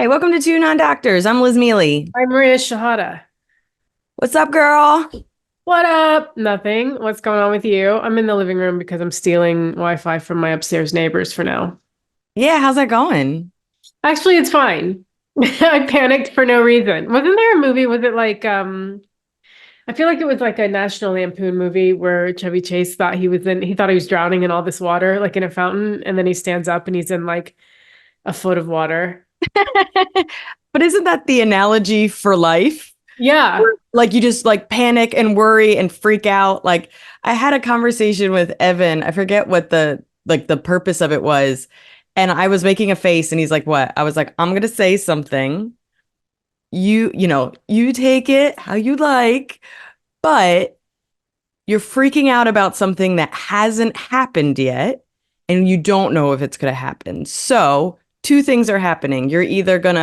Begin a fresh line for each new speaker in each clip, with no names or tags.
Hi, welcome to Two Non-Doctors. I'm Liz Mealy.
I'm Maria Shahada.
What's up, girl?
What up? Nothing. What's going on with you? I'm in the living room because I'm stealing Wi-Fi from my upstairs neighbors for now.
Yeah, how's that going?
Actually, it's fine. I panicked for no reason. Wasn't there a movie? Was it like I feel like it was like a National Lampoon movie where Chevy Chase thought he thought he was drowning in all this water, like in a fountain, and then he stands up and he's in like a foot of water.
But isn't that the analogy for life?
Yeah.
Like you just like panic and worry and freak out. Like I had a conversation with Evan. I forget what the purpose of it was. And I was making a face and he's like, "What?" I was like, "I'm going to say something. You take it how you like, but you're freaking out about something that hasn't happened yet and you don't know if it's going to happen. So, two things are happening. It's either going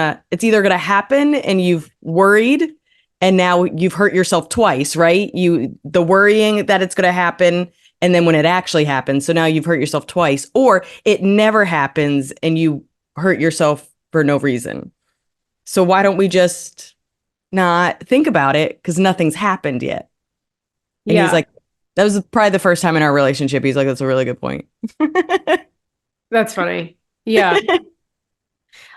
to happen and you've worried and now you've hurt yourself twice, right? The worrying that it's going to happen and then when it actually happens, so now you've hurt yourself twice, or it never happens and you hurt yourself for no reason. So why don't we just not think about it because nothing's happened yet?" And he's
Yeah.
like, that was probably the first time in our relationship. He's like, "That's a really good point."
That's funny. Yeah.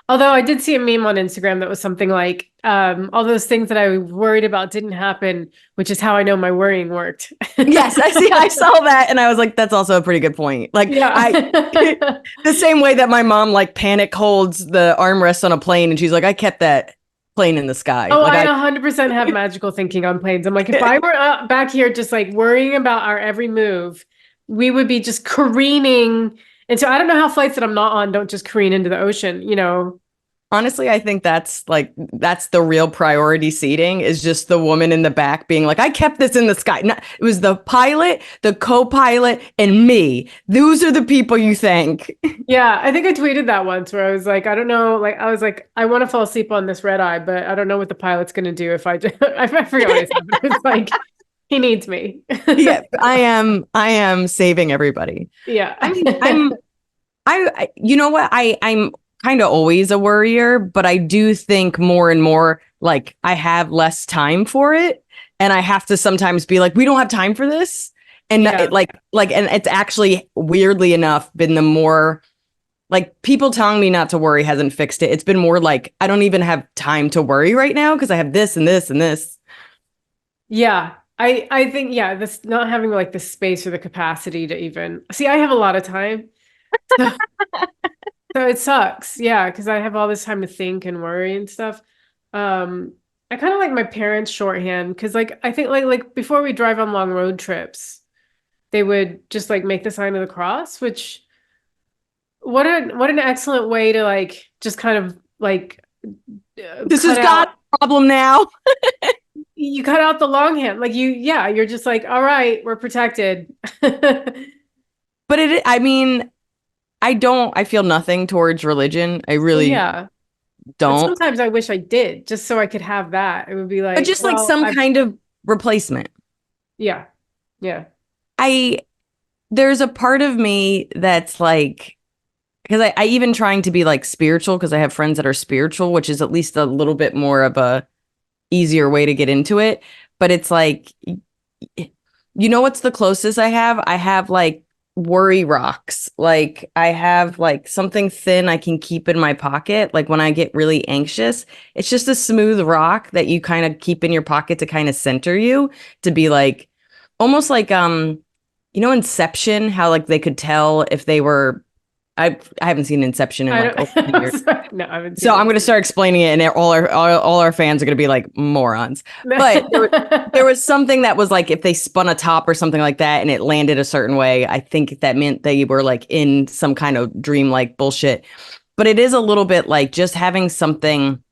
Although I did see a meme on Instagram that was something like, all those things that I worried about didn't happen, which is how I know my worrying worked.
Yes, I see. I saw that and I was like, that's also a pretty good point. Like I
Yeah.
the same way that my mom like panic holds the armrest on a plane and she's like, "I kept that plane in the sky."
Oh,
Like
I
I
100% have magical thinking on planes. I'm like, if I were back here just like worrying about our every move, we would be just careening. And so I don't know how flights that I'm not on don't just careen into the ocean, you know?
honestly, I think that's the real priority seating is just the woman in the back being like, "I kept this in the sky." No, it was the pilot, the co-pilot, and me. Those are the people you thank.
Yeah, I think I tweeted that once where I was like, I don't know, like I was like, I want to fall asleep on this red eye, but I don't know what the pilot's going to do if I just, I forget what I said, but it's like he needs me.
Yeah, I am saving everybody.
Yeah.
I mean, you know what? I'm kind of always a worrier, but I do think more and more like I have less time for it. And I have to sometimes be like, we don't have time for this. And
Yeah.
and it's actually weirdly enough been the more like people telling me not to worry hasn't fixed it. It's been more like I don't even have time to worry right now because I have this and this and this.
Yeah. I think, yeah, this not having like the space or the capacity to even see, I have a lot of time. So, so it sucks. Yeah, because I have all this time to think and worry and stuff. I kind of like my parents' shorthand because like I think like before we drive on long road trips, they would just like make the sign of the cross, which what an excellent way to like just kind of like
This is
cut
God's
out
problem now.
you cut out the longhand. Like yeah, you're just like, all right, we're protected.
But I feel nothing towards religion. I
Well,
really
yeah. But
don't.
sometimes I wish I did, just so I could have that. It would be
But
like,
just like
well,
some
I
kind of replacement.
yeah, yeah,
I There's a part of me that's like because I even trying to be like spiritual because I have friends that are spiritual, which is at least a little bit more of a easier way to get into it. But it's like you know what's the closest I have? I have like worry rocks. Like I have like something thin I can keep in my pocket. Like when I get really anxious, it's just a smooth rock that you kind of keep in your pocket to kind of center you to be like almost like Inception, how like they could tell if they were I haven't seen Inception in
I
like
don't.
over 10
I'm
years.
sorry. No, I haven't
So
seen
I'm
it.
going to start explaining it, and all our fans are going to be like morons. But there was something that was like if they spun a top or something like that, and it landed a certain way. I think that meant they were like in some kind of dream-like bullshit. But it is a little bit like just having something,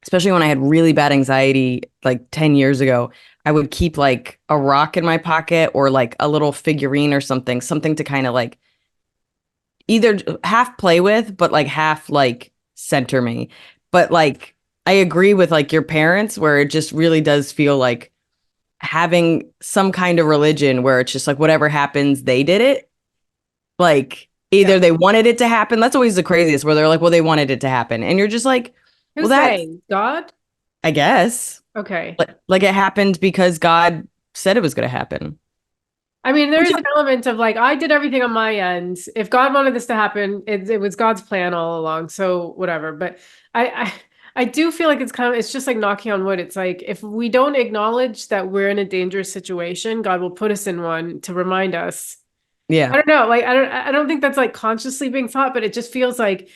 especially when I had really bad anxiety like 10 years ago. I would keep like a rock in my pocket or like a little figurine or something to kind of like either half play with, but like half like center me. But like I agree with like your parents where it just really does feel like having some kind of religion where it's just like whatever happens, they did it. Like
Yeah,
either they wanted it to happen. That's always the craziest where they're like, well, they wanted it to happen. And you're just like,
Who's they? God?
I guess.
Okay.
Like it happened because God said it was going to happen.
I mean, there is an element of like, I did everything on my end. If God wanted this to happen, it was God's plan all along. So whatever. But I, I I do feel like it's just like knocking on wood. It's like if we don't acknowledge that we're in a dangerous situation, God will put us in one to remind us.
Yeah.
I don't know. Like I don't think that's like consciously being thought, but it just feels like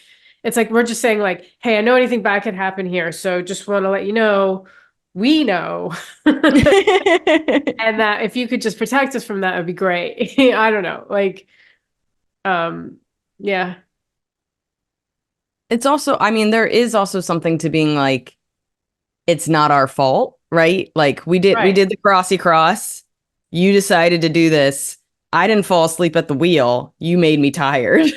it's like we're just saying like, hey, I know anything bad could happen here. So just want to let you know, we know. And that if you could just protect us from that, it would be great. I don't know. Like, yeah.
It's also, I mean, there is also something to being like, it's not our fault, right? Like we
Right.
did the crossy cross. You decided to do this. I didn't fall asleep at the wheel. You made me tired.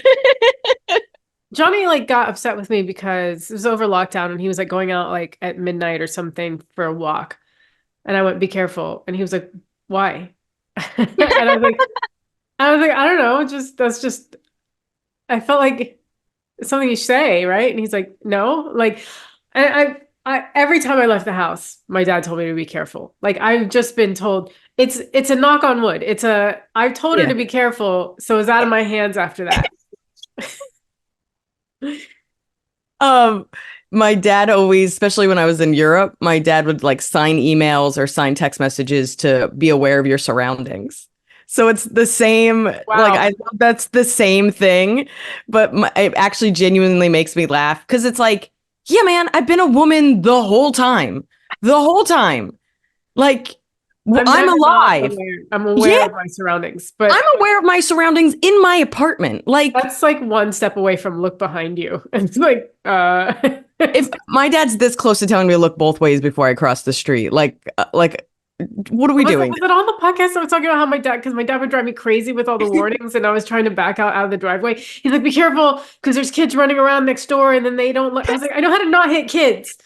Johnny like got upset with me because it was over lockdown and he was like going out like at midnight or something for a walk. And I went, be careful. And he was like, why? And I was like, I don't know, I felt like it's something you say, right? And he's like, no. Like every time I left the house, my dad told me to be careful. Like I've just been told it's a knock on wood. I've told her to be careful, so it's out of my hands after that.
My dad always, especially when I was in Europe, my dad would like sign emails or sign text messages to be aware of your surroundings. So it's the same,
Wow.
that's the same thing, but it actually genuinely makes me laugh because it's like, yeah, man, I've been a woman the whole time. Like, I'm alive.
I'm aware of my surroundings, but
I'm aware of my surroundings in my apartment. Like
that's like one step away from look behind you. It's like,
if my dad's this close to telling me to look both ways before I cross the street, like, what are we doing?
Was it on the podcast I was talking about how because my dad would drive me crazy with all the warnings and I was trying to back out of the driveway. He's like, be careful because there's kids running around next door and then they don't I was like, I know how to not hit kids.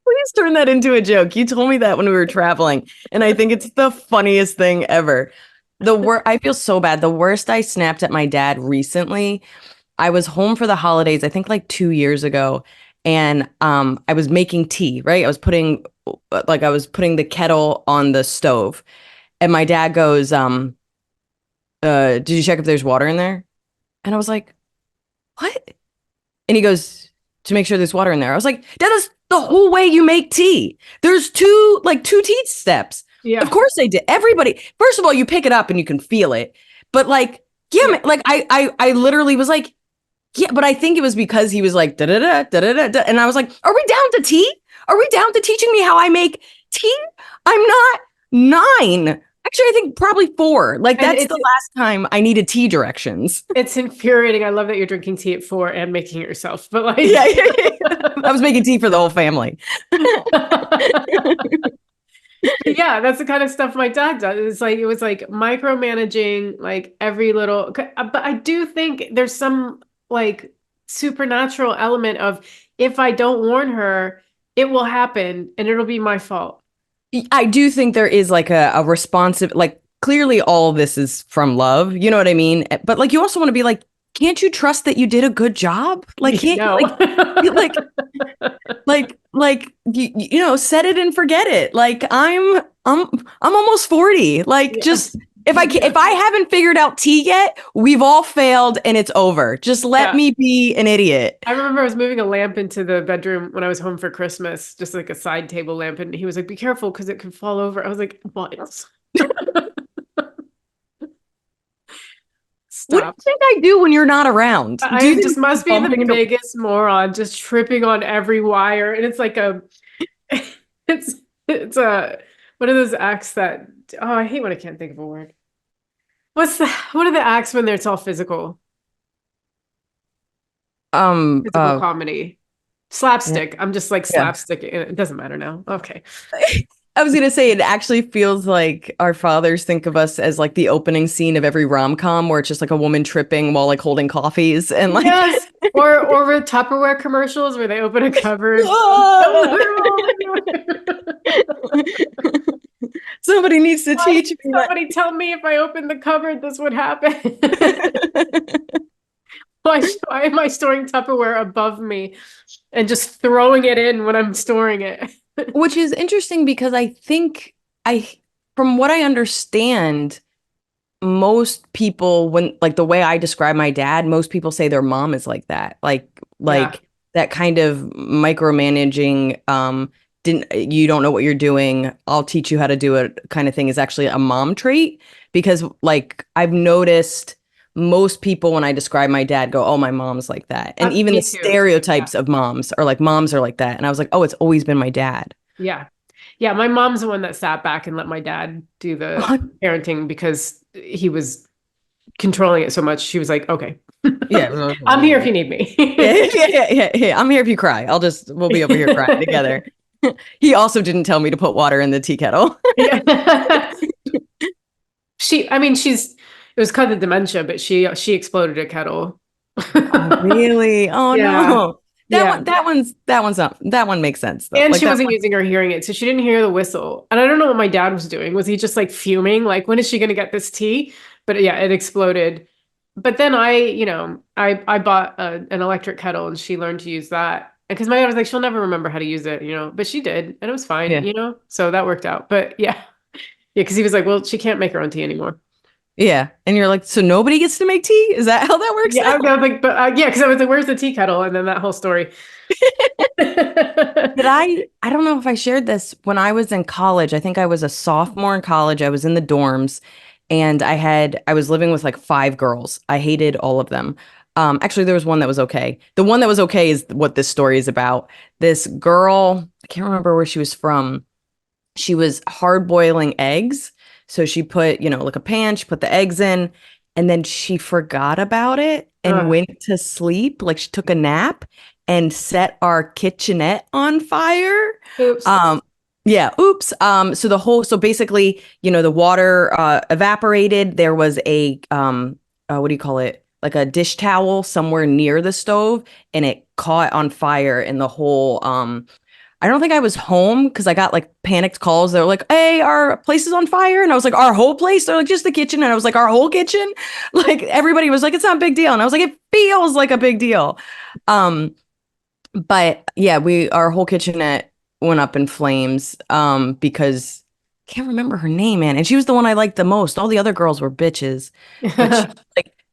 Please turn that into a joke. You told me that when we were traveling, and I think it's the funniest thing ever. I feel so bad. The worst I snapped at my dad recently, I was home for the holidays, I think like 2 years ago, and I was making tea, right? I was putting the kettle on the stove, and my dad goes, did you check if there's water in there? And I was like, what? And he goes, to make sure there's water in there. I was like, Dad, that's the whole way you make tea. There's two tea steps.
Yeah.
Of course they did. Everybody, first of all, you pick it up and you can feel it. But like, yeah, man, like I literally was like, yeah, but I think it was because he was like, da da da da da da. And I was like, are we down to tea? Are we down to teaching me how I make tea? I'm not 9. Actually, I think probably 4. Like that's the last time I needed tea directions.
It's infuriating. I love that you're drinking tea at 4 and making it yourself. But like,
yeah. I was making tea for the whole family.
Yeah, that's the kind of stuff my dad does. It was like micromanaging like every little, but I do think there's some like supernatural element of if I don't warn her, it will happen and it'll be my fault.
I do think there is like a responsive, like clearly all of this is from love, you know what I mean? But like you also want to be like, can't you trust that you did a good job? Like, can't you know, set it and forget it. Like I'm almost 40. Like just if I haven't figured out tea yet, we've all failed and it's over. Just let me be an idiot.
I remember I was moving a lamp into the bedroom when I was home for Christmas, just like a side table lamp, and he was like, "Be careful because it could fall over." I was like, "What?"
Stop. What do you think I do when you're not around?
I just must be the biggest moron, just tripping on every wire, and it's like it's a one of those acts that I hate when I can't think of a word. What are the acts when it's all physical? Physical comedy, slapstick. I'm just like slapstick. It doesn't matter now. Okay.
I was gonna say it actually feels like our fathers think of us as like the opening scene of every rom-com where it's just like a woman tripping while like holding coffees and like
or with Tupperware commercials where they open a cupboard.
Somebody needs to teach me.
Somebody tell me if I opened the cupboard, this would happen. Why am I storing Tupperware above me and just throwing it in when I'm storing it?
Which is interesting because I think from what I understand, most people when like the way I describe my dad, most people say their mom is like that.
Yeah.
Like that kind of micromanaging, didn't you don't know what you're doing, I'll teach you how to do it kind of thing is actually a mom trait because like I've noticed most people when I describe my dad go, "Oh, my mom's like that." And even
Me
the
too. Yeah.
stereotypes of moms are like moms are like that. And I was like, "Oh, it's always been my dad."
Yeah. Yeah. My mom's the one that sat back and let my dad do the parenting because he was controlling it so much. She was like, okay,
Yeah.
I'm here if you need me.
Yeah. I'm here if you cry. We'll be over here crying together. He also didn't tell me to put water in the tea kettle.
Yeah. I mean, it was kind of dementia, but she exploded a kettle.
Oh, really? Oh
Yeah.
no.
Yeah.
That one makes sense though.
And
Like
she
that
wasn't
one.
using her hearing aid, so she didn't hear the whistle. And I don't know what my dad was doing. Was he just like fuming? Like, when is she going to get this tea? But yeah, it exploded. But then I bought an electric kettle and she learned to use that. Because my dad was like, she'll never remember how to use it, but she did, and it was fine,
Yeah.
So that worked out. But yeah, yeah, because he was like, well, she can't make her own tea anymore.
Yeah. And you're like, so nobody gets to make tea? Is that how that works
Yeah,
now?
I was like, but yeah, because I was like, where's the tea kettle? And then that whole story.
I don't know if I shared this when I was in college. I think I was a sophomore in college. I was in the dorms and I was living with like five girls. I hated all of them. Actually, there was one that was okay. The one that was okay is what this story is about. This girl, I can't remember where she was from. She was hard boiling eggs. So she put, like a pan, she put the eggs in, and then she forgot about it and
Ugh,
went to sleep. Like she took a nap and set our kitchenette on fire.
oops.
Yeah, oops. So basically, the water evaporated. There was a what do you call it? Like a dish towel somewhere near the stove, and it caught on fire, and the whole I don't think I was home because I got like panicked calls. They were like, "Hey, our place is on fire." And I was like, "Our whole place?" They're like, "Just the kitchen." And I was like, "Our whole kitchen?" Like everybody was like, "It's not a big deal." And I was like, "It feels like a big deal." Um, but yeah, our whole kitchenette went up in flames because I can't remember her name, man. And she was the one I liked the most. All the other girls were bitches, but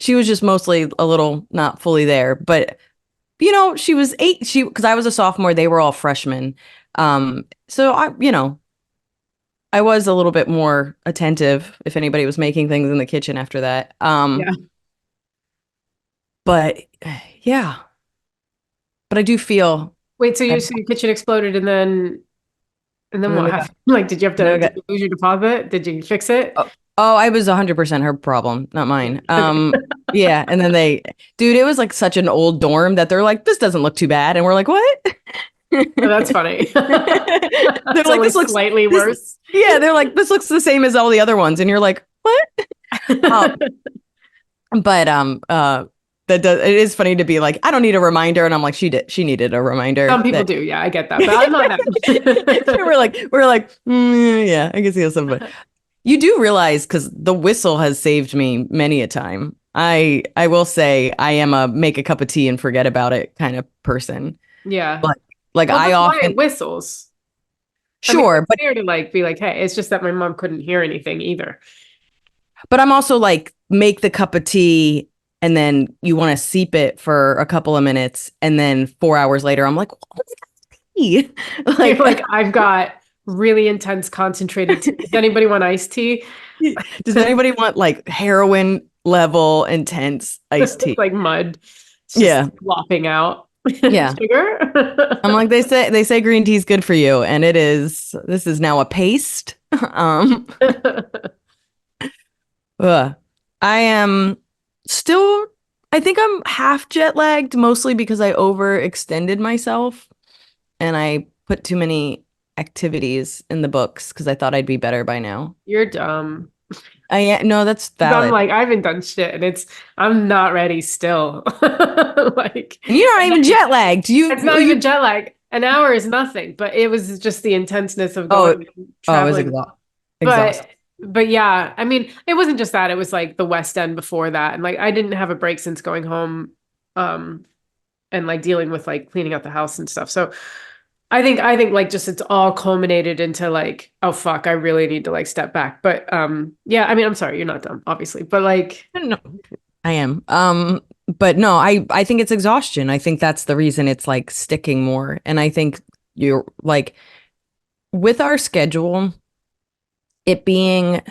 she was just mostly a little not fully there. But she was eight. Because I was a sophomore, they were all freshmen. So I was a little bit more attentive if anybody was making things in the kitchen after that.
Yeah.
But yeah, but I do feel
Wait, so
I,
your kitchen exploded and then
and then
what
we got,
happened? Like, did you have
and then we
to
got,
did you lose your deposit? Did you fix it?
oh, oh, I was 100% her problem, not mine.
Okay.
Yeah, and then dude, it was like such an old dorm that they're like, this doesn't look too bad, and we're like, what?
Oh, that's funny.
They're
It's
like,
only slightly worse.
yeah, they're like, this looks the same as all the other ones, and you're like, what? Um, but it is funny to be like, I don't need a reminder, and I'm like, she needed a reminder.
Some people
That
do, yeah, I get that, but I'm not that.
yeah, I can see something. But you do realize because the whistle has saved me many a time. I will say I am a make a cup of tea and forget about it kind of person.
Yeah.
But like
Well,
I
that's why
often
it whistles. I mean,
sure,
it's fair to like be like, hey, it's just that my mom couldn't hear anything either.
but I'm also like make the cup of tea and then you want to seep it for a couple of minutes and then 4 hours later I'm like, oh, tea.
You're
Like
like, I've got really intense concentrated tea. Does anybody want iced tea?
does anybody want like heroin level intense iced
It's
tea?
like mud. It's just
Yeah.
flopping out.
Yeah.
Sugar?
I'm like they say green tea is good for you and this is now a paste. Um ugh. I am still I think I'm half jet lagged mostly because I overextended myself and I put too many activities in the books because I thought I'd be better by now.
You're dumb.
No, that's
'Cause I'm
valid.
like, I haven't done shit and I'm not ready still. Like,
And you're not even jet lagged.
it's not even jet lag. An hour is nothing, but it was just the intenseness of
Oh,
going
oh, it was
traveling.
exhausting.
But yeah, I mean, it wasn't just that. It was like the West End before that. And like I didn't have a break since going home and like dealing with like cleaning out the house and stuff. So I think like just it's all culminated into like, oh fuck, I really need to like step back. But yeah, I mean, I'm sorry, you're not dumb, obviously, but like
No, I am. But no, I think it's exhaustion. I think that's the reason it's like sticking more. And I think you're like with our schedule, it being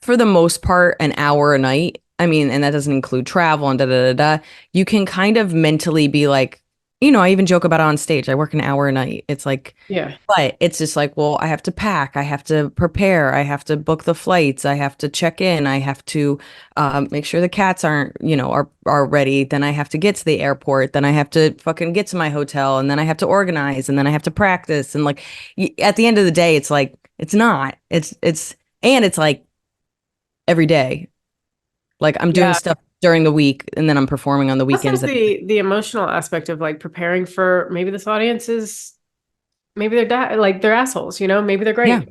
for the most part an hour a night. I mean, and that doesn't include travel and da da da da. You can kind of mentally be like, I even joke about it on stage. I work an hour a night. It's like,
yeah.
but it's just like, well, I have to pack, I have to prepare, I have to book the flights, I have to check in, I have to make sure the cats aren't, are ready. Then I have to get to the airport. Then I have to fucking get to my hotel, and then I have to organize, and then I have to practice. And like, at the end of the day, it's like it's not. And it's like every day. Like I'm doing
Yeah.
stuff during the week, and then I'm performing on the
Plus
weekends.
there's the emotional aspect of like preparing for maybe this audience is maybe like they're assholes, maybe they're great.
Yeah.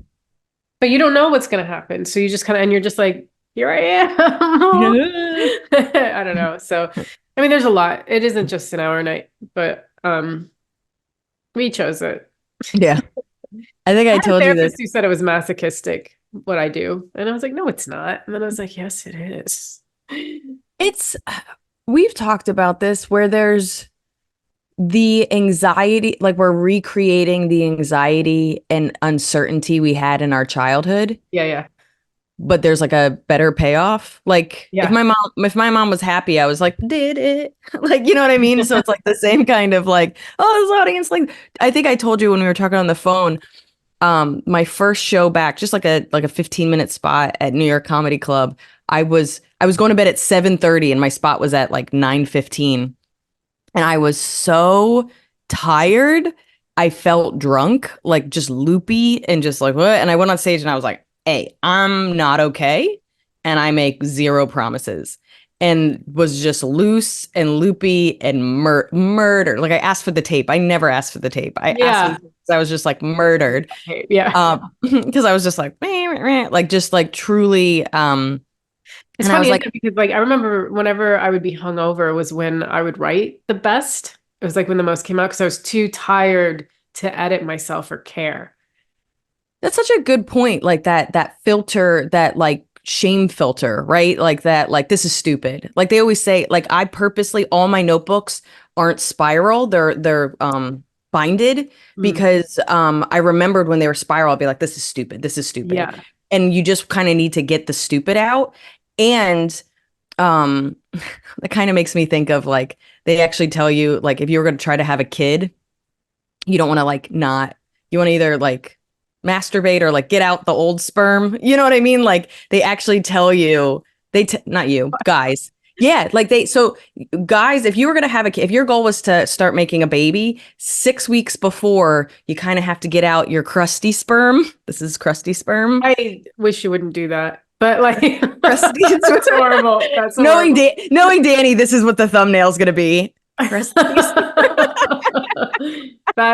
But you don't know what's gonna happen. So you just kind of and you're just like, here I am. I don't know. So I mean there's a lot. It isn't just an hour a night, but we chose it.
Yeah. I think I
had a
told you this.
therapist who said it was masochistic what I do. And I was like, no, it's not. And then I was like, yes, it is.
It's we've talked about this where there's the anxiety, like we're recreating the anxiety and uncertainty we had in our childhood,
Yeah, yeah.
but there's like a better payoff. Like
Yeah.
if my mom was happy, I was like, did it? Like, you know what I mean? So it's like the same kind of like, oh, this audience, like I think I told you when we were talking on the phone, my first show back, just like a 15-minute spot at New York Comedy Club. I was going to bed at 7:30 and my spot was at like 9:15. And I was so tired. I felt drunk, like just loopy and just like what? And I went on stage and I was like, hey, I'm not okay. And I make zero promises. And was just loose and loopy and murdered. Like I asked for the tape. I never asked for the tape. I was just like murdered.
Yeah.
Because I was just like, just like truly
It's
and I was
funny
like,
because like I remember whenever I would be hungover was when I would write the best. It was like when the most came out because I was too tired to edit myself or care.
that's such a good point. Like that filter, that like shame filter, right? Like that, like this is stupid. Like they always say, like I purposely, all my notebooks aren't spiral. They're binded because I remembered when they were spiral, I'll be like, this is stupid. This is stupid.
Yeah.
And you just kind of need to get the stupid out. And that kind of makes me think of like they actually tell you like if you were going to try to have a kid, you don't want to like not, you want to either like masturbate or like get out the old sperm. You know what I mean? Like they actually tell you, not you, guys. Yeah, like so guys, if you were going to have if your goal was to start making a baby 6 weeks before, you kind of have to get out your crusty sperm. This is crusty sperm.
I wish you wouldn't do that. But like
crusty,
that's horrible. That's
knowing Danny, this is what the thumbnail's going to be.
That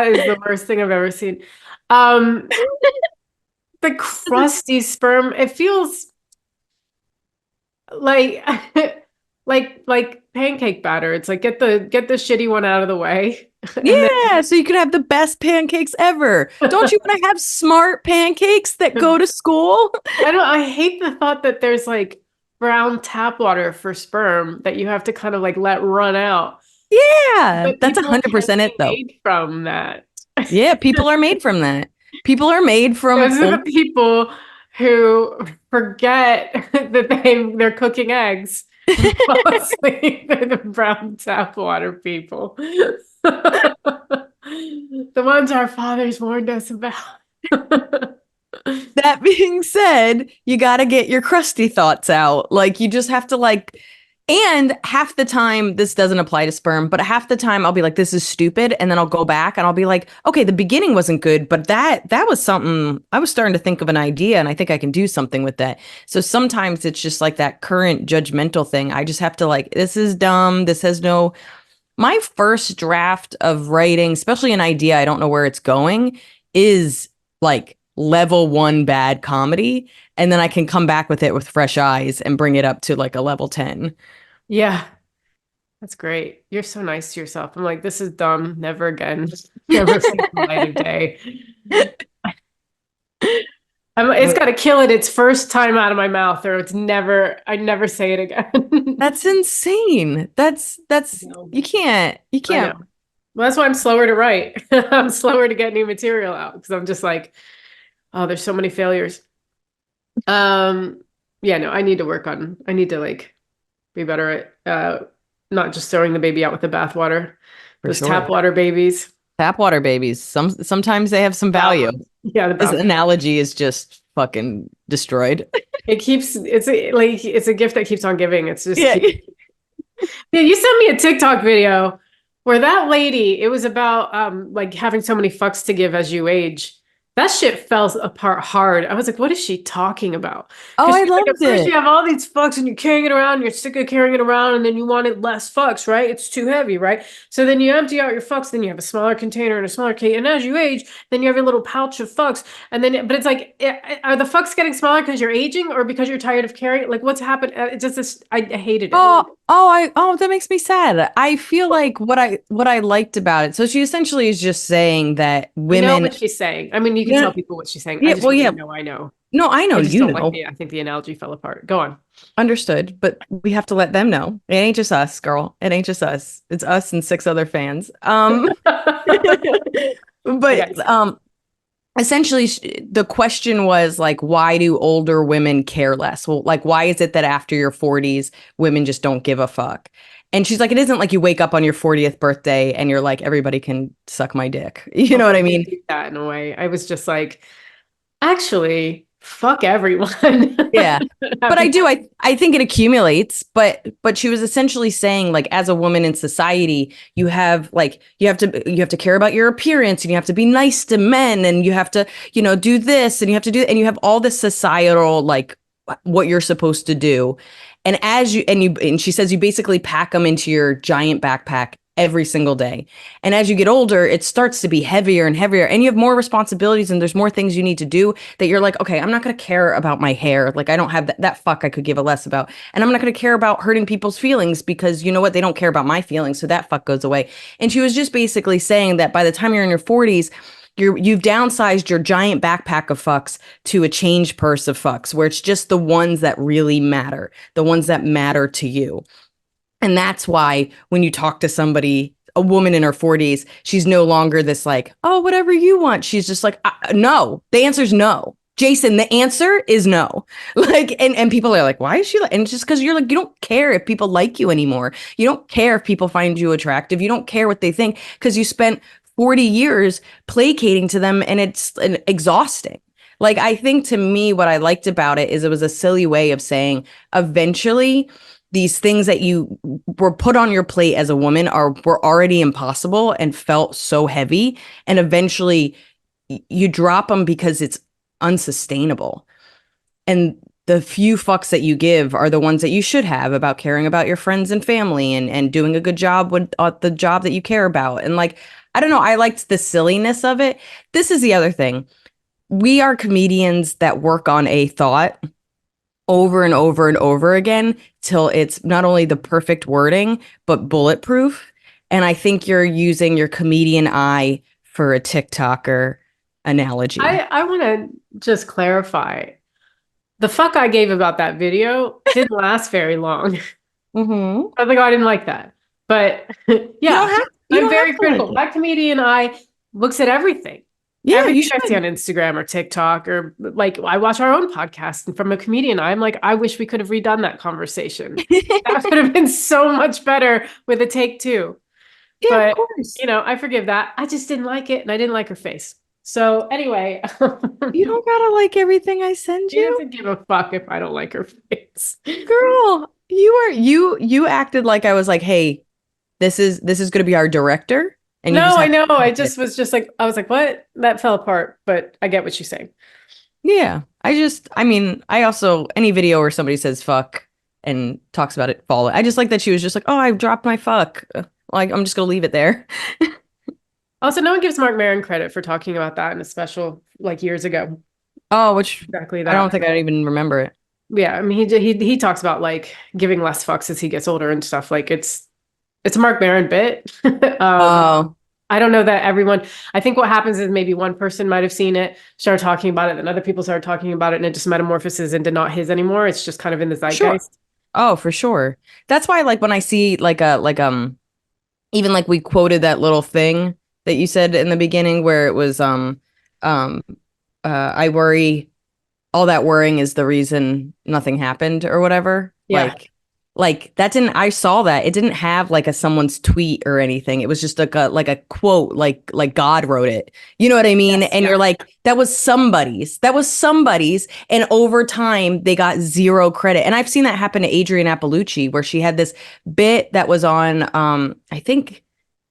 is the worst thing I've ever seen. The crusty sperm, it feels like like pancake batter. It's like get the shitty one out of the way.
Yeah, so you can have the best pancakes ever. Don't you want to have smart pancakes that go to school?
I hate the thought that there's like brown tap water for sperm that you have to kind of like let run out.
Yeah,
But
that's
people
100% it though.
Made from that.
Yeah, people are made from that. People are made from
Those are the people who forget that they're cooking eggs. Mostly they're the brown tap water people. The ones our fathers warned us about.
That being said, you got to get your crusty thoughts out. Like you just have to like, and half the time this doesn't apply to sperm, but half the time I'll be like, this is stupid. And then I'll go back and I'll be like, okay, the beginning wasn't good, but that was something I was starting to think of an idea and I think I can do something with that. So sometimes it's just like that current judgmental thing. I just have to like, this is dumb. This has no, my first draft of writing, especially an idea, I don't know where it's going, is like level 1 bad comedy. And then I can come back with it with fresh eyes and bring it up to like a level 10.
Yeah. That's great. You're so nice to yourself. I'm like, this is dumb. Never again. Never see the light of day. It's got to kill it its first time out of my mouth, or I never say it again.
That's insane. That's
No.
you can't
I know. Well, that's why I'm slower to write. I'm slower to get new material out because I'm just like, oh, there's so many failures. Yeah, no, I need to like be better at not just throwing the baby out with the bathwater. Those tap water babies.
Tap water babies. Sometimes they have some value.
Yeah,
this analogy is just fucking destroyed.
It's a gift that keeps on giving. It's just yeah, you sent me a TikTok video where that lady, it was about like having so many fucks to give as you age. That shit fell apart hard. I was like, what is she talking about?
Oh, I loved it.
First you have all these fucks and you're carrying it around, you're sick of carrying it around, and then you wanted less fucks, right? It's too heavy, right? So then you empty out your fucks, then you have a smaller container and a smaller case. And as you age, then you have your little pouch of fucks. And then, but it's like, are the fucks getting smaller because you're aging or because you're tired of carrying? Like, what's happened? It's just this, I hated it.
That makes me sad. I feel like what I liked about it. So she essentially is just saying that women.
I know what she's saying. I mean, you can tell people what she's saying.
Yeah,
I know.
No, I know you know.
I think the analogy fell apart. Go on.
Understood, but we have to let them know. It ain't just us, girl. It ain't just us. It's us and 6 other fans. Essentially the question was like, why do older women care less? Well, like, why is it that after your 40s, women just don't give a fuck? And she's like, it isn't like you wake up on your 40th birthday and you're like, everybody can suck my dick. You know what I mean?
That in a way. I was just like, actually, fuck everyone.
Yeah. But I think it accumulates, but she was essentially saying, like, as a woman in society, you have to care about your appearance and you have to be nice to men and you have to, do this and you have to do, and you have all this societal, like, what you're supposed to do. And and she says you basically pack them into your giant backpack every single day. And as you get older, it starts to be heavier and heavier and you have more responsibilities and there's more things you need to do that you're like, okay, I'm not going to care about my hair. Like, I don't have that fuck I could give a less about. And I'm not going to care about hurting people's feelings because you know what? They don't care about my feelings. So that fuck goes away. And she was just basically saying that by the time you're in your 40s, you've downsized your giant backpack of fucks to a change purse of fucks where it's just the ones that really matter, the ones that matter to you. And that's why when you talk to somebody, a woman in her 40s, she's no longer this like, oh, whatever you want. She's just like, no, the answer is no. Jason, the answer is no. Like, and people are like, why is she like, and it's just because you're like, you don't care if people like you anymore. You don't care if people find you attractive. You don't care what they think because you spent 40 years placating to them and it's exhausting. Like, I think to me, what I liked about it is it was a silly way of saying eventually these things that you were put on your plate as a woman were already impossible and felt so heavy. And eventually you drop them because it's unsustainable. And the few fucks that you give are the ones that you should have about caring about your friends and family and doing a good job with the job that you care about. And like, I don't know, I liked the silliness of it. This is the other thing. We are comedians that work on a thought over and over and over again till it's not only the perfect wording, but bulletproof. And I think you're using your comedian eye for a TikToker analogy.
I want to just clarify. The fuck I gave about that video didn't last very long.
Mm-hmm.
I think I didn't like that. But yeah, I'm very critical. My comedian eye looks at everything.
Yeah,
everything
you should
I see on Instagram or TikTok or like I watch our own podcast and from a comedian, I'm like, I wish we could have redone that conversation. That would have been so much better with a take 2.
Yeah,
but
of course.
I forgive that. I just didn't like it and I didn't like her face. So anyway,
you don't gotta like everything I send you.
She doesn't give a fuck if I don't like her face.
Girl, you acted like I was like, hey, this is gonna be our director.
And no, I know. I just was just like, I was like, what? That fell apart, but I get what she's saying.
Yeah. I also, any video where somebody says fuck and talks about it, follow. I just like that she was just like, oh, I dropped my fuck. Like, I'm just going to leave it there.
Also, no one gives Marc Maron credit for talking about that in a special like years ago.
Oh, which
exactly that.
I don't think I even remember it.
Yeah. I mean, he talks about like giving less fucks as he gets older and stuff. Like It's a Mark Maron bit.
Oh,
I don't know that everyone, I think what happens is maybe one person might have seen it, started talking about it, then other people started talking about it, and it just metamorphoses into not his anymore. It's just kind of in the
sure.
zeitgeist.
Oh, for sure. That's why like when I see even like we quoted that little thing that you said in the beginning where it was um I worry all that worrying is the reason nothing happened or whatever.
Yeah.
Like that didn't I saw that. It didn't have like a someone's tweet or anything. It was just like a quote like God wrote it. You know what I mean?
Yes.
And
Yeah.
you're like that was somebody's. That was somebody's and over time they got zero credit. And I've seen that happen to Adrienne Appalucci where she had this bit that was on I think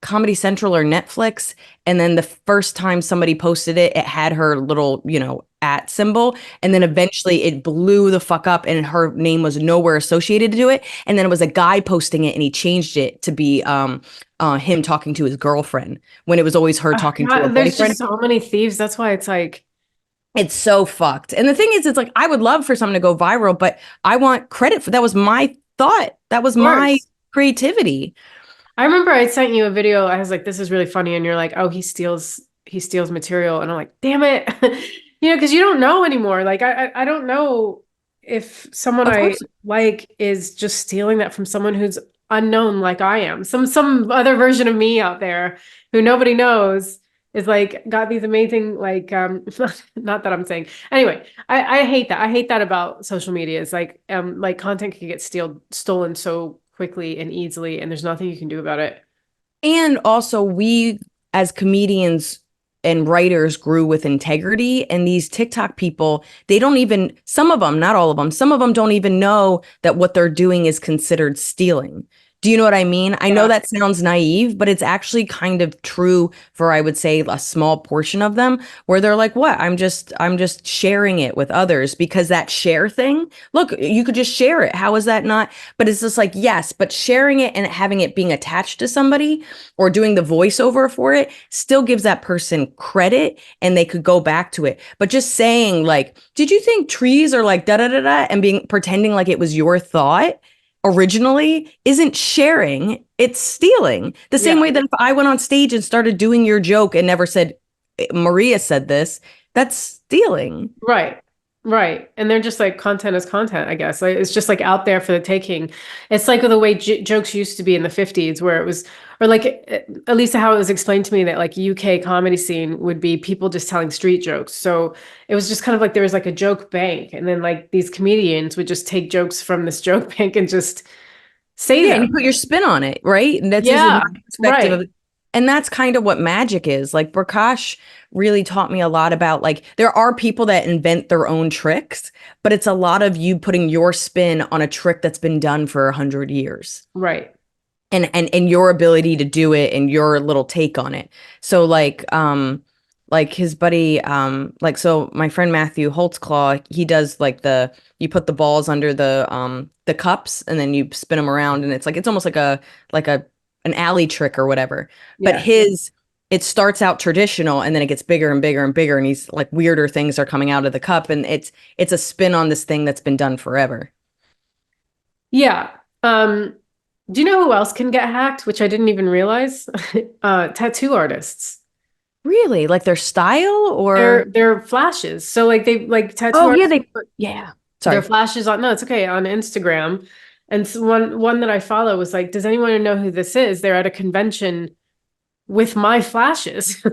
Comedy Central or Netflix and then the first time somebody posted it it had her little, at symbol and then eventually it blew the fuck up and her name was nowhere associated to it. And then it was a guy posting it and he changed it to be him talking to his girlfriend when it was always her talking to her
God, there's
boyfriend.
just so many thieves. That's why it's like,
It's so fucked. And the thing is, it's like I would love for something to go viral, but I want credit for that was my thought. That was
of
my
course.
creativity.
I remember I sent you a video. I was like, this is really funny. And you're like, oh, he steals material. And I'm like, damn it. Because you don't know anymore. Like I don't know if someone
Of
I
course.
like is just stealing that from someone who's unknown like I am. Some other version of me out there who nobody knows is like got these amazing like not that I'm saying. Anyway, I hate that. I hate that about social media. It's like content can get stolen so quickly and easily and there's nothing you can do about it.
And also, we as comedians and writers grew with integrity. And these TikTok people, they don't even, some of them, not all of them, some of them don't even know that what they're doing is considered stealing. Do you know what I mean? I know
Yeah.
that sounds naive, but it's actually kind of true for, I would say, a small portion of them where they're like, what? I'm just sharing it with others because that share thing, look, you could just share it. How is that not? But it's just like, yes, but sharing it and having it being attached to somebody or doing the voiceover for it still gives that person credit and they could go back to it. But just saying like, did you think trees are like da da da da and being pretending like it was your thought originally isn't sharing, it's stealing. The same
Yeah.
way that if I went on stage and started doing your joke and never said Maria said this, that's stealing.
Right. Right. And they're just like content is content, I guess. Like it's just like out there for the taking. It's like the way j jokes used to be in the 50s where it was or like at least how it was explained to me that like UK comedy scene would be people just telling street jokes. So it was just kind of like there was like a joke bank and then like these comedians would just take jokes from this joke bank and just say
Yeah, and
them.
you put your spin on it, right? And that's usually my
Yeah.
perspective of
Right.
it. And that's kind of what magic is. Like Prakash really taught me a lot about like there are people that invent their own tricks, but it's a lot of you putting your spin on a trick that's been done for 100 years.
Right.
And your ability to do it and your little take on it. So like his buddy like so my friend Matthew Holtzclaw, he does like you put the balls under the cups and then you spin them around and it's like it's almost like a an alley trick or whatever. But
Yeah.
his it starts out traditional and then it gets bigger and bigger and bigger and he's like weirder things are coming out of the cup and it's a spin on this thing that's been done forever.
Yeah. Do you know who else can get hacked, which I didn't even realize? Tattoo artists.
Really? Like their style or
They're flashes. So like they like tattoo
oh yeah,
artists
they
put
yeah.
their
Sorry.
flashes on. No, it's okay on Instagram. And so one that I follow was like, does anyone know who this is? They're at a convention with my flashes.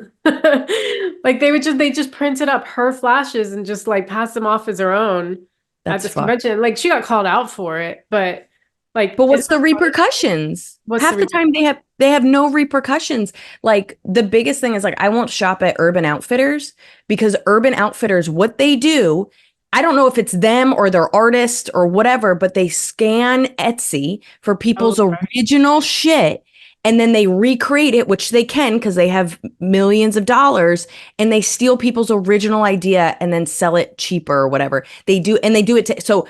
Like they just printed up her flashes and just like passed them off as her own at
That's
this
fucked.
convention. Like she got called out for it, but like
But
it's
what's the repercussions?
what's the
Half the
reason?
time they have no repercussions. Like the biggest thing is like I won't shop at Urban Outfitters because Urban Outfitters what they do, I don't know if it's them or their artist or whatever, but they scan Etsy for
Oh,
people's
right.
original shit and then they recreate it, which they can because they have millions of dollars and they steal people's original idea and then sell it cheaper or whatever. They do and they do it to, so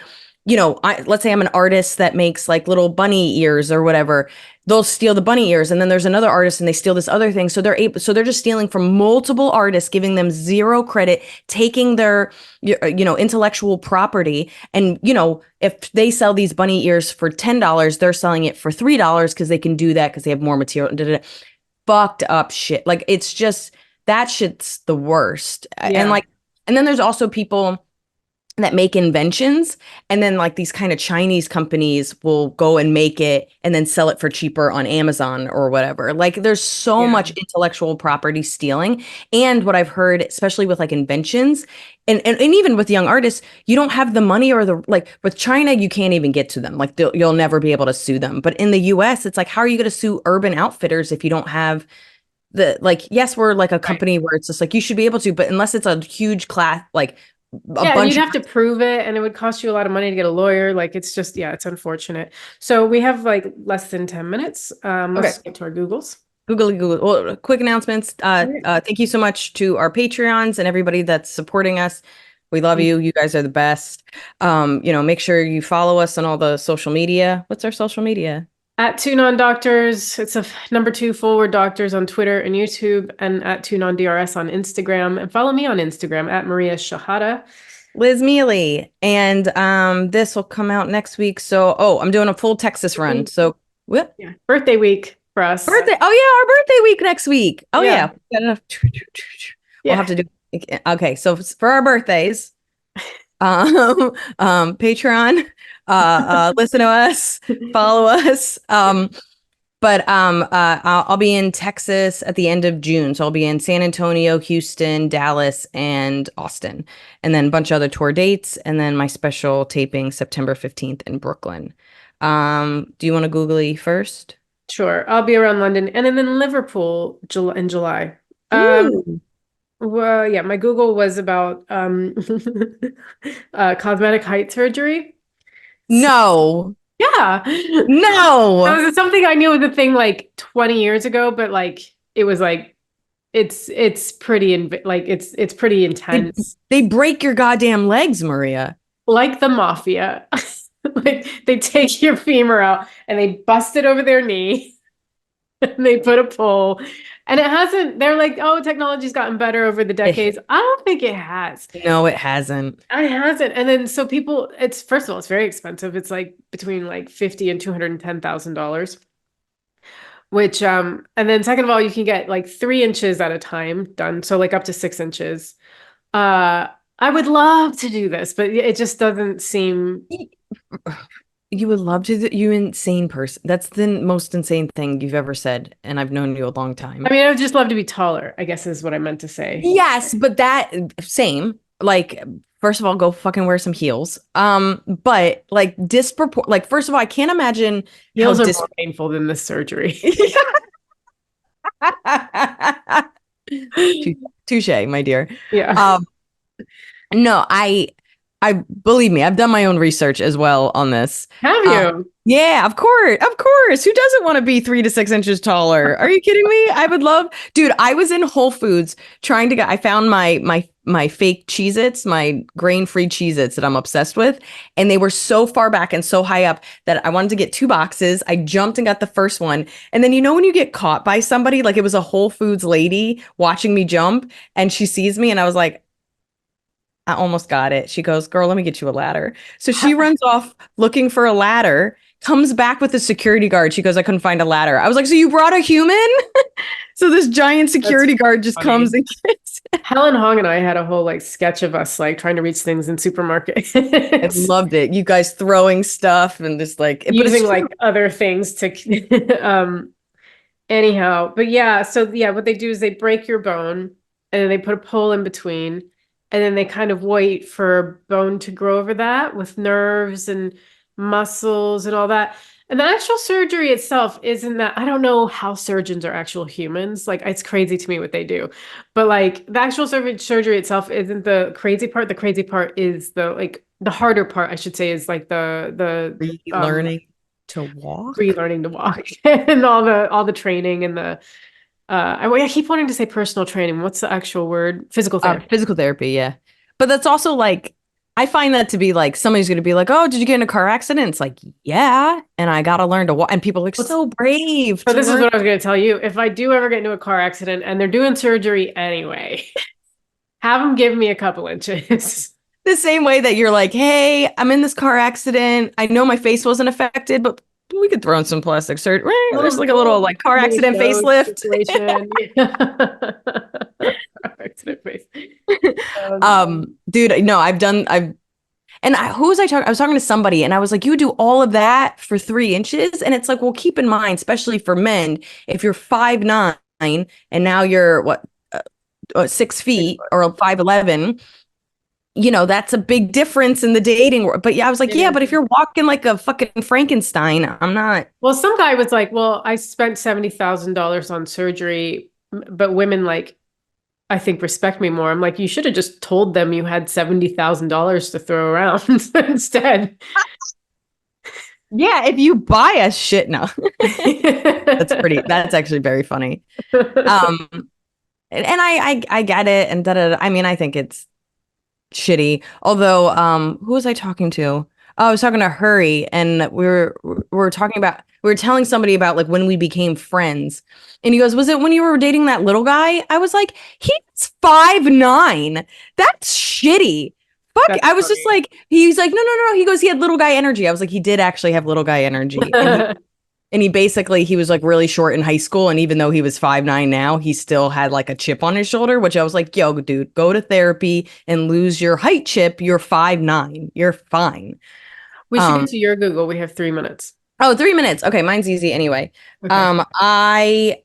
let's say I'm an artist that makes like little bunny ears or whatever. they'll steal the bunny ears, and then there's another artist and they steal this other thing. So they're just stealing from multiple artists, giving them zero credit, taking their intellectual property. And if they sell these bunny ears for $10, they're selling it for $3 because they can do that because they have more material. Fucked up shit. Like, it's just, that shit's the worst.
Yeah.
And then there's also people that make inventions, and then like these kind of Chinese companies will go and make it and then sell it for cheaper on Amazon or whatever. Like, there's so much intellectual property stealing. And what I've heard, especially with like inventions and even with young artists, you don't have the money or the, like with China, you can't even get to them. Like, you'll never be able to sue them. But in the US, it's like, how are you going to sue Urban Outfitters if you don't have the, like, yes, we're like a company where it's just like, you should be able to, but unless it's a huge class, like,
you'd have to prove it, and it would cost you a lot of money to get a lawyer. Like, it's just, it's unfortunate. So we have like less than 10 minutes. Let's get to our Google.
Well, quick announcements. Thank you so much to our Patreons and everybody that's supporting us. We love you. You guys are the best. Make sure you follow us on all the social media. What's our social media?
At Two Non-Doctors, it's a number 2 Forward Doctors on Twitter and YouTube, and at Two Non-DRS on Instagram. And follow me on Instagram at Maria Shahada.
Liz Mealy. And this will come out next week. So, I'm doing a full Texas run. So, what?
Yeah. Birthday week for us.
Oh, yeah, our birthday week next week. Oh, yeah. We'll have to do. Okay. So, for our birthdays, Patreon, listen to us, follow us. But I'll be in Texas at the end of June. So I'll be in San Antonio, Houston, Dallas, and Austin, and then a bunch of other tour dates, and then my special taping September 15th in Brooklyn. Do you want to Googly first?
Sure. I'll be around London and then in Liverpool in July. Well, yeah, my Google was about cosmetic height surgery.
No.
Yeah.
No.
That was something I knew was a thing like 20 years ago, but like it was like it's pretty it's pretty intense.
They break your goddamn legs, Maria.
Like the mafia. Like, they take your femur out and they bust it over their knee and they put a pole. And it hasn't, they're like, oh, technology's gotten better over the decades. I don't think it has.
No, it hasn't.
It hasn't. And then so people, first of all, it's very expensive. It's like between like $50,000 and $210,000. Which and then second of all, you can get like 3 inches at a time done. So like up to 6 inches. I would love to do this, but it just doesn't seem.
You would love to, you insane person. That's the most insane thing you've ever said, and I've known you a long time.
I mean, I would just love to be taller, I guess is what I meant to say.
Yes, but that same, like, first of all, go fucking wear some heels. But like like, first of all, I can't imagine
heels are more painful than this surgery.
Touche, my dear.
Yeah.
No, I believe me, I've done my own research as well on this.
Have you?
Yeah, of course. Of course. Who doesn't want to be 3 to 6 inches taller? Are you kidding me? I would love, dude, I was in Whole Foods trying to get, I found my fake Cheez-Its, my grain-free Cheez-Its that I'm obsessed with. And they were so far back and so high up that I wanted to get 2 boxes. I jumped and got the first one. And then, when you get caught by somebody, like it was a Whole Foods lady watching me jump, and she sees me and I was like, I almost got it. She goes, girl, let me get you a ladder. So she runs off looking for a ladder, comes back with a security guard. She goes, I couldn't find a ladder. I was like, so you brought a human? So this giant security guard just comes and gets it.
Helen Hong and I had a whole like sketch of us like trying to reach things in supermarkets.
I loved it. You guys throwing stuff and just like
using like other things to anyhow. But yeah, so yeah, what they do is they break your bone and then they put a pole in between. And then they kind of wait for bone to grow over that with nerves and muscles and all that. And the actual surgery itself isn't that, I don't know how surgeons are actual humans. Like, it's crazy to me what they do. But like the actual surgery itself isn't the crazy part. The crazy part is the harder part, I should say, is like the
relearning to walk.
Relearning to walk and all the training and the I keep wanting to say personal training. What's the actual word? Physical therapy.
Physical therapy, yeah. But that's also like, I find that to be like somebody's going to be like, "Oh, did you get in a car accident?" It's like, "Yeah," and I got to learn to walk. And people are like, "So brave."
So
to
this is
learn.
what I was going to tell you. If I do ever get into a car accident and they're doing surgery anyway, have them give me a couple inches.
The same way that you're like, "Hey, I'm in this car accident. I know my face wasn't affected, but we could throw in some plastic surgery. There's like a little like car accident facelift."
Situation. Car accident face.
Dude, no, who was I talking? I was talking to somebody and I was like, you do all of that for 3 inches. And it's like, well, keep in mind, especially for men, if you're 5'9" and now you're 6 feet or 5'11", that's a big difference in the dating world. But yeah, I was like, but if you're walking like a fucking Frankenstein, I'm not.
Well, some guy was like, well, I spent $70,000 on surgery, but women I think respect me more. I'm like, you should have just told them you had $70,000 to throw around instead.
Yeah, if you buy us shit, no. That's actually very funny. And I get it and I mean, I think it's shitty. Although, who was I talking to? Oh, I was talking to Hurry, and we were telling somebody about like when we became friends. And he goes, "Was it when you were dating that little guy?" I was like, "He's 5'9". That's shitty. Fuck.
That's
I was
funny.
just like, he's like, no. He goes, "He had little guy energy." I was like, he did actually have little guy energy. And he was like really short in high school. And even though he was 5'9" now, he still had like a chip on his shoulder, which I was like, yo, dude, go to therapy and lose your height chip. You're 5'9". You're fine.
We should get to your Google. We have 3 minutes.
Oh, 3 minutes. Okay, mine's easy anyway.
Okay.
I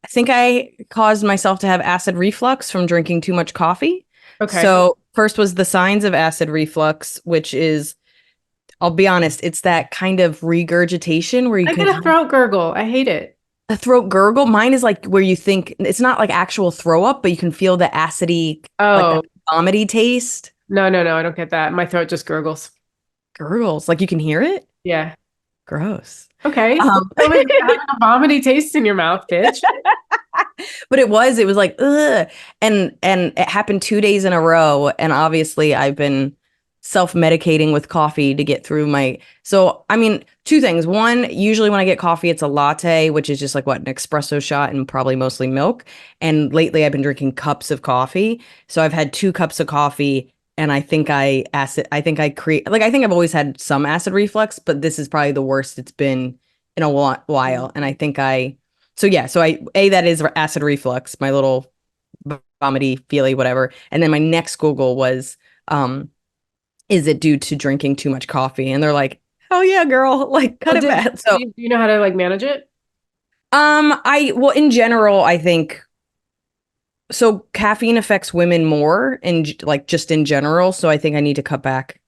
think I caused myself to have acid reflux from drinking too much coffee.
Okay.
So first was the signs of acid reflux, which is, I'll be honest, it's that kind of regurgitation where you
I get a throat gurgle. I hate it.
A throat gurgle. Mine is like where you think it's not like actual throw up, but you can feel the acidy, like vomity taste.
No, I don't get that. My throat just gurgles.
Gurgles, like you can hear it.
Yeah.
Gross.
Okay. Having a vomity taste in your mouth, bitch.
But it was like, ugh. And it happened 2 days in a row. And obviously I've been self-medicating with coffee to get through so I mean, two things. One, usually when I get coffee, it's a latte, which is just like an espresso shot and probably mostly milk. And lately I've been drinking cups of coffee. So I've had 2 cups of coffee and I think I think I've always had some acid reflux, but this is probably the worst it's been in a while. And I think that is acid reflux, my little vomity feely, whatever. And then my next Google was, is it due to drinking too much coffee? And they're like, "Oh yeah, girl, like cut it back." So
do you know how to like manage it?
In general, I think so caffeine affects women more and like just in general. So I think I need to cut back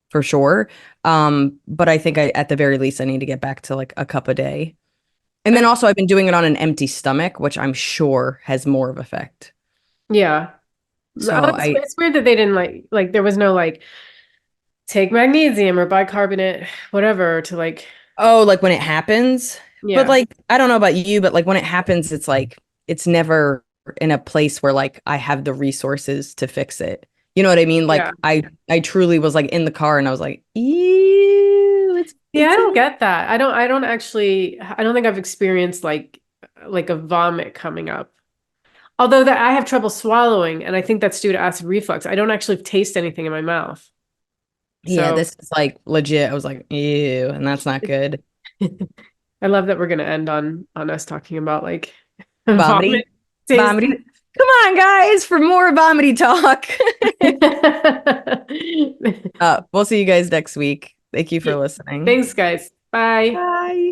for sure. But I think at the very least I need to get back to like a cup a day. And then also I've been doing it on an empty stomach, which I'm sure has more of effect.
Yeah.
So
it's weird that they didn't like there was no like take magnesium or bicarbonate, whatever to like.
Oh, like when it happens.
Yeah.
But like, I don't know about you, but like when it happens, it's like, it's never in a place where like I have the resources to fix it. You know what I mean? Like I truly was like in the car and I was like, ew.
I don't get that. I don't think I've experienced like a vomit coming up. Although that I have trouble swallowing, and I think that's due to acid reflux. I don't actually taste anything in my mouth.
Yeah, this is like legit. I was like, ew, and that's not good.
I love that we're gonna end on us talking about like
vomity. Come on, guys, for more vomity talk. We'll see you guys next week. Thank you for listening.
Thanks, guys. Bye.
Bye.